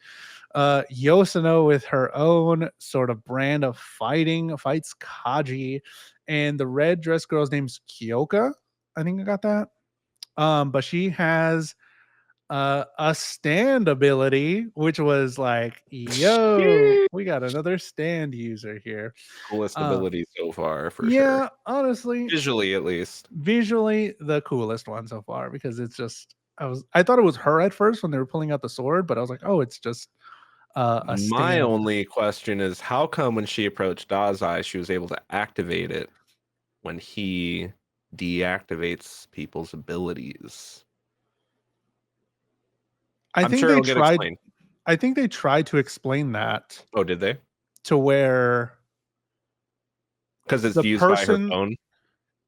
Yosono, with her own sort of brand of fighting, fights Kaji, and the red dress girl's name's Kyoka. I think I got that. But she has a stand ability, which was like, yo, we got another stand user here. Coolest ability so far, for sure. Yeah, honestly, Visually, at least. Visually, the coolest one so far, because it's just, I thought it was her at first when they were pulling out the sword, but I was like, oh, it's just a stand. My only question is, how come when she approached Dazai, she was able to activate it when he deactivates people's abilities? I think they tried to explain that. Oh, did they? To where, because it's used by her phone.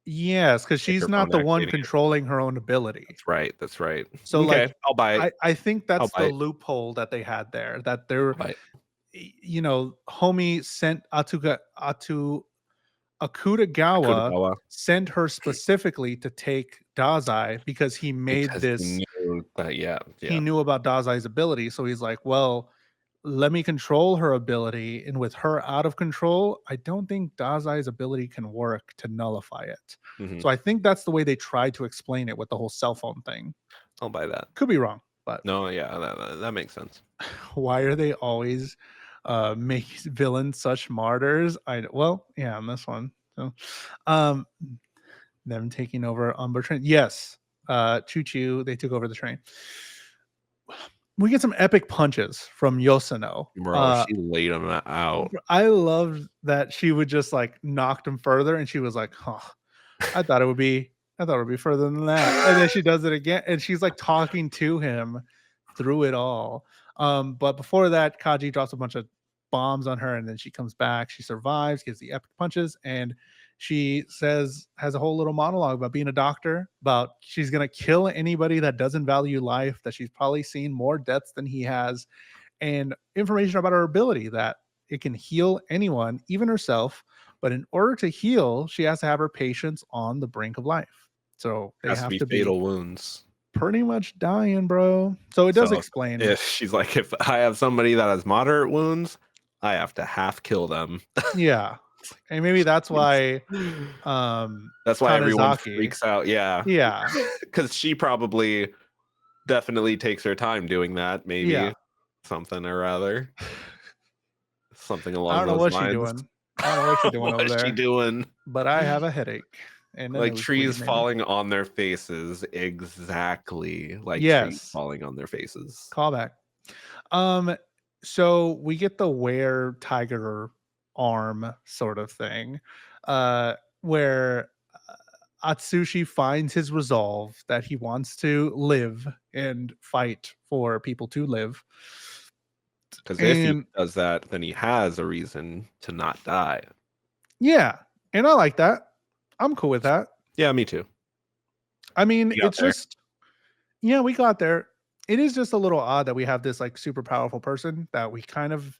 Yes, because she's not the one controlling her own ability. That's right. So okay, like, I'll buy it. I think that's the loophole that they had there. That they're, homie sent Akutagawa sent her specifically to take Dazai because he made this. He knew that, he knew about Dazai's ability, so he's like, well, let me control her ability, and with her out of control, I don't think Dazai's ability can work to nullify it. Mm-hmm. So I think that's the way they tried to explain it with the whole cell phone thing. I'll buy that. Could be wrong, but no, that makes sense. Why are they always make villains such martyrs? On this one. So them taking over Umber train. Yes. Choo Choo, they took over the train. We get some epic punches from Yosono. Bro, she laid him out. I loved that she would just like knocked him further, and she was like, I thought it would be further than that. And then she does it again, and she's like talking to him through it all. But before that, Kaji drops a bunch of bombs on her, and then she comes back. She survives, gives the epic punches, and She has a whole little monologue about being a doctor, about she's going to kill anybody that doesn't value life, that she's probably seen more deaths than he has, and information about her ability that it can heal anyone, even herself. But in order to heal, she has to have her patients on the brink of life. So they Has to have be to be fatal wounds. pretty much dying, bro. So it does So explain. if she's like, if I have somebody that has moderate wounds, I have to half kill them. Yeah. And maybe that's why That's why everyone Kanazaki. freaks out. Yeah. Yeah. Because she probably definitely takes her time doing that. Maybe Yeah. something or other. Something I along don't know those what she's lines. doing. I don't know what she's doing over What's she there, doing? but I have a headache. And a Like nosebleed, trees maybe. falling on their faces. Exactly. Like trees Yes. falling on their faces. Callback. Um, so we get the were tiger arm sort of thing, where Atsushi finds his resolve that he wants to live and fight for people to live. Because if he And does that, then he has a reason to not die. yeah, and I like that. I'm cool with that. Yeah, me too. I mean, We got it's there. just yeah, we got there. It is just a little odd that we have this like super powerful person that we kind of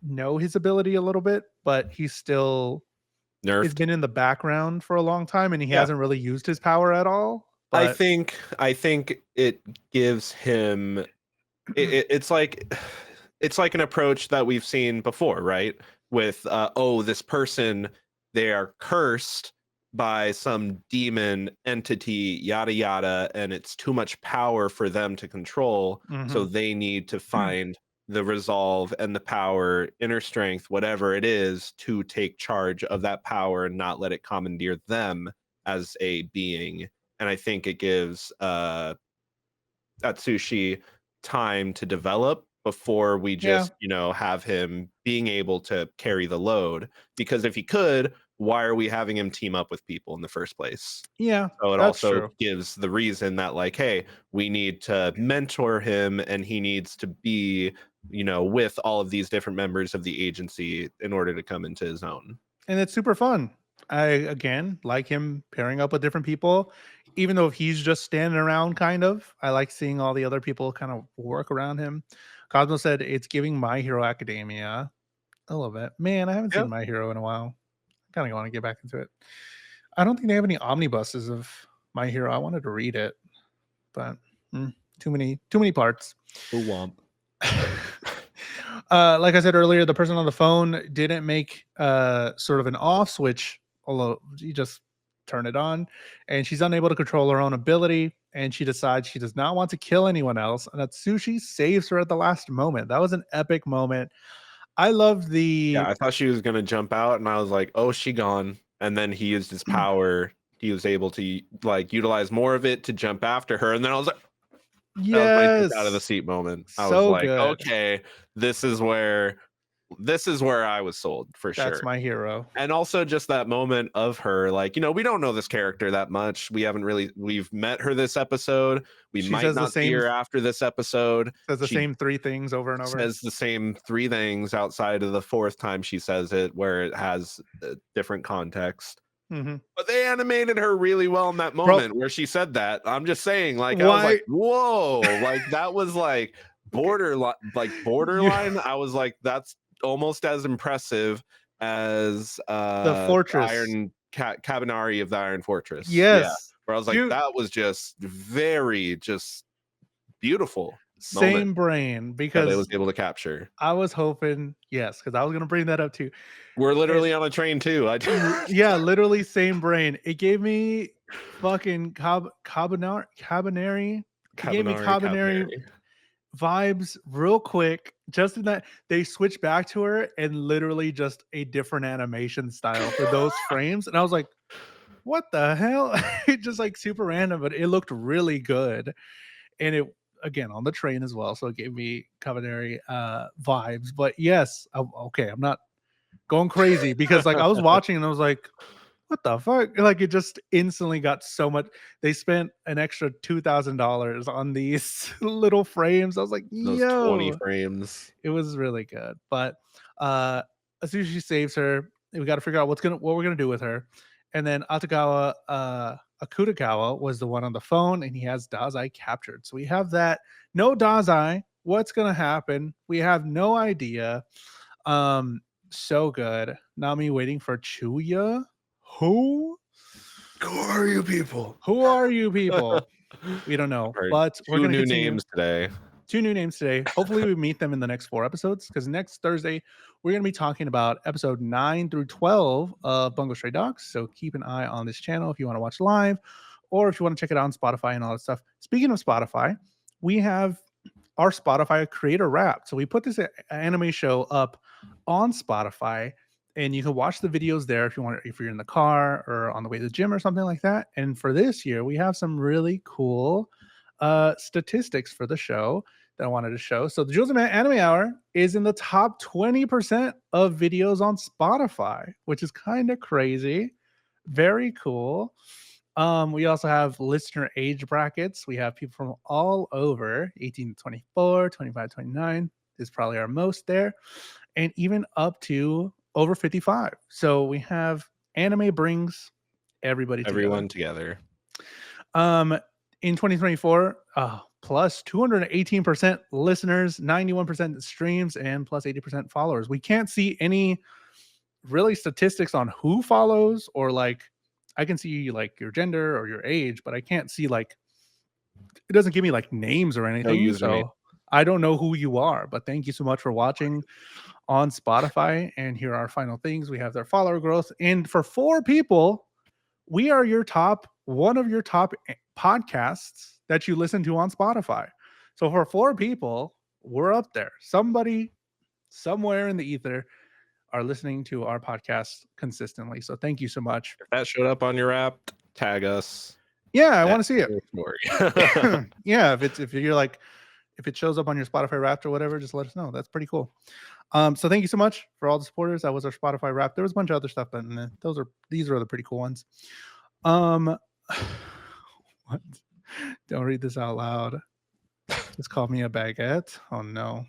know his ability a little bit, but he's still has Nerfed. been in the background for a long time and he Yeah. hasn't really used his power at all. I But think it gives him it's like it's like an approach that we've seen before, right? With oh, this person, they are cursed by some demon entity, yada yada, and it's too much power for them to control, so mhm. they need to find the resolve and the power, inner strength, whatever it is, to take charge of that power and not let it commandeer them as a being. And I think it gives Atsushi time to develop before we Yeah. just, have him being able to carry the load. Because if he could, why are we having him team up with people in the first place? Yeah, So it that's also true. gives the reason that, like, hey, we need to mentor him and he needs to be, with all of these different members of the agency in order to come into his own. And it's super fun. I again like him pairing up with different people, even though he's just standing around kind of. I like seeing all the other people kind of work around him. Cosmo said it's giving My Hero Academia a little bit. Man, I haven't Yeah. seen My Hero in a while. I kind of want to get back into it. I don't think they have any omnibuses of My Hero. I wanted to read it, but too many parts. Womp. Like I said earlier, the person on the phone didn't make sort of an off switch, although you just turn it on, and she's unable to control her own ability, and she decides she does not want to kill anyone else, and Atsushi saves her at the last moment. That was an epic moment. I loved Yeah, the I thought she was gonna jump out, and I was like, "Oh, she gone." And then he used his power. He was able to like utilize more of it to jump after her, and then I was like, "That was my jump out of the yes, seat moment." I was so like, good. "Okay, this is where I was sold for That's sure." My Hero. And also just that moment of her, like, we don't know this character that much. We've met her this episode. We She might says the not see same her after this episode. She three things over and over. says the same three things outside of the fourth time she says it, where it has a different context. Hmm. But they animated her really well in that Bro, moment where she said that. I'm just saying, like, I was like, why whoa, like that was like you borderline. I was like, that's almost as impressive as the the fortress? Iron Cabanari of the Iron Fortress. Yeah. Yes, Where I was like, dude. that was just very just beautiful moment Same brain that it was because able to capture. I was hoping, yes, because I was gonna bring that up too. We're And literally on a train too. yeah, literally same brain. It gave me fucking cabanari. It gave me cabanari Cabanari. vibes real quick. Just in that they switched back to her and literally just a different animation style for those frames, and I was like, "What the hell?" It just like super random, but it looked really good, and it again on the train as well, so it gave me cabanari vibes. But yes, okay, I'm not going crazy because like I was watching and I was like, what the fuck? Like it just instantly got so much. They spent an extra $2,000 on these little frames. I was like, Those 20 yo, frames. it was really good. But as soon as she saves her, We got to figure out what we're gonna do with her. And then Atagawa Akutagawa was the one on the phone, and he has Dazai captured. So we have that. No Dazai. What's gonna happen? We have no idea. Um, so good. Nami waiting for Chuya. Who? Who are you people? Who are you people? We don't know, Heard but we're two gonna new continue. names today. 2 new names today. Hopefully, we meet them in the next 4 episodes because next Thursday, we're going to be talking about episode 9 through 12 of Bungo Stray Dogs. So keep an eye on this channel if you want to watch live or if you want to check it out on Spotify and all that stuff. Speaking of Spotify, we have our Spotify creator wrap. So we put this anime show up on Spotify and you can watch the videos there if you want, if you're in the car or on the way to the gym or something like that. And for this year, we have some really cool statistics for the show that I wanted to show. So the Jules and Matt Anime Hour is in the top 20% of videos on Spotify, which is kind of crazy. Very cool. We also have listener age brackets. We have people from all over 18 to 24, 25 to 29 is probably our most there, and even up to over 55. So we have anime brings everybody Everyone together. In 2024, plus 218% listeners, 91% streams, and plus 80% followers. We can't see any really statistics on who follows, or like I can see like your gender or your age, but I can't see like it doesn't give me like names or anything. username. So I don't know who you are, but thank you so much for watching on Spotify. And here are our final things. We have their follower growth. And for 4 people, we are one of your top podcasts that you listen to on Spotify. So for 4 people, we're up there. Somebody somewhere in the ether are listening to our podcast consistently. So thank you so much. If that showed up on your app, tag us. Yeah, I want to see it. Story. Yeah, if you're like, if it shows up on your Spotify Wrapped or whatever, just let us know. That's pretty cool. So thank you so much for all the supporters. That was our Spotify Wrapped. There was a bunch of other stuff, but these are the pretty cool ones. What? Don't read this out loud. Just called me a baguette. Oh no.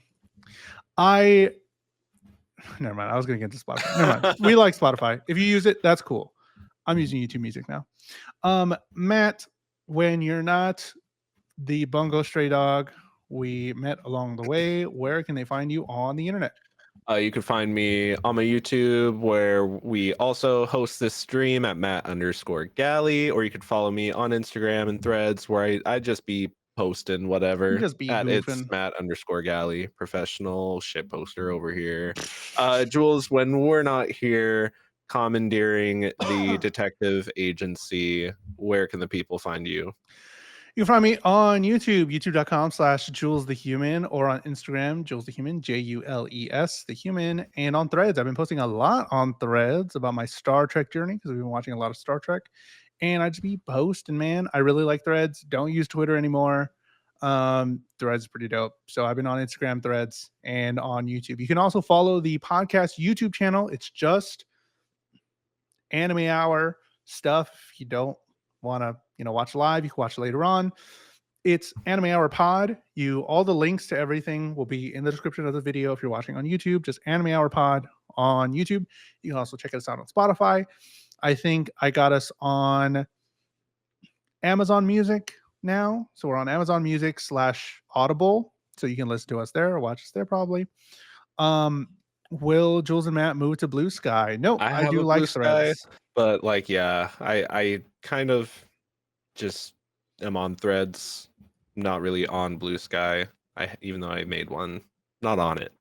Never mind. I was gonna get to Spotify. Never mind. We like Spotify. If you use it, that's cool. I'm using YouTube Music now. Matt, when you're not the Bungo Stray Dog we met along the way, where can they find you on the internet? You can find me on my YouTube, where we also host this stream at Matt_Galley, or you could follow me on Instagram and Threads, where I just be posting whatever. Just be at goofing. It's Matt_Galley, professional shit poster over here. Jules, when we're not here commandeering the detective agency, where can the people find you? You can find me on YouTube, youtube.com/JulesTheHuman, or on Instagram, JulesTheHuman, JULES, the human, and on Threads. I've been posting a lot on Threads about my Star Trek journey because we've been watching a lot of Star Trek. And I just be posting, man. I really like Threads. Don't use Twitter anymore. Threads is pretty dope. So I've been on Instagram, Threads, and on YouTube. You can also follow the podcast YouTube channel. It's just Anime Hour stuff. If you don't want to watch live, you can watch later on. It's Anime Hour Pod. All the links to everything will be in the description of the video if you're watching on YouTube. Just Anime Hour Pod on YouTube. You can also check us out on Spotify. I think I got us on Amazon Music now. So we're on Amazon Music /Audible. So you can listen to us there or watch us there probably. Will Jules and Matt move to Blue Sky? No, I do like Threads. But like, yeah, I kind of just am on Threads, not really on Blue Sky. Even though I made one, not on it.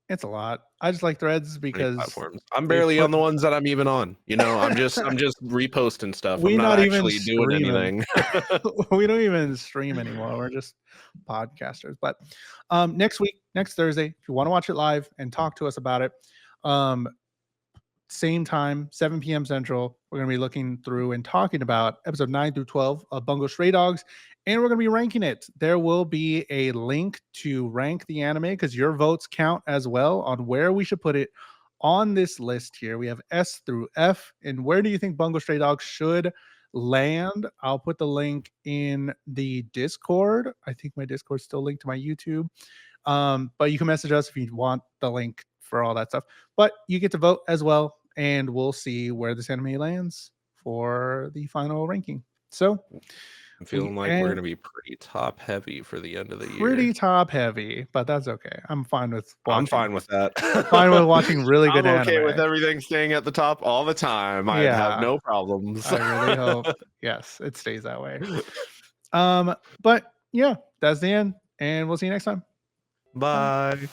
It's a lot. I just like Threads because platforms. I'm barely on the ones that I'm even on. I'm just reposting stuff. I'm not actually doing anything. We don't even stream anymore. We're just podcasters. But next Thursday, if you want to watch it live and talk to us about it, same time, 7 p.m. Central, we're going to be looking through and talking about episode 9 through 12 of Bungo Stray Dogs, and we're going to be ranking it. There will be a link to rank the anime because your votes count as well on where we should put it on this list here. We have S through F, and where do you think Bungo Stray Dogs should land? I'll put the link in the Discord. I think my Discord's still linked to my YouTube, but you can message us if you want the link for all that stuff. But you get to vote as well, and we'll see where this anime lands for the final ranking. So I'm feeling like we're gonna be pretty top heavy for the end of the pretty year. top heavy, but that's okay. I'm fine with watching. I'm fine with that. Fine with watching really good I'm okay anime. with everything staying at the top all the time. I'd have no problems. I really hope, yes, it stays that way. But yeah, that's the end, and we'll see you next time. Bye.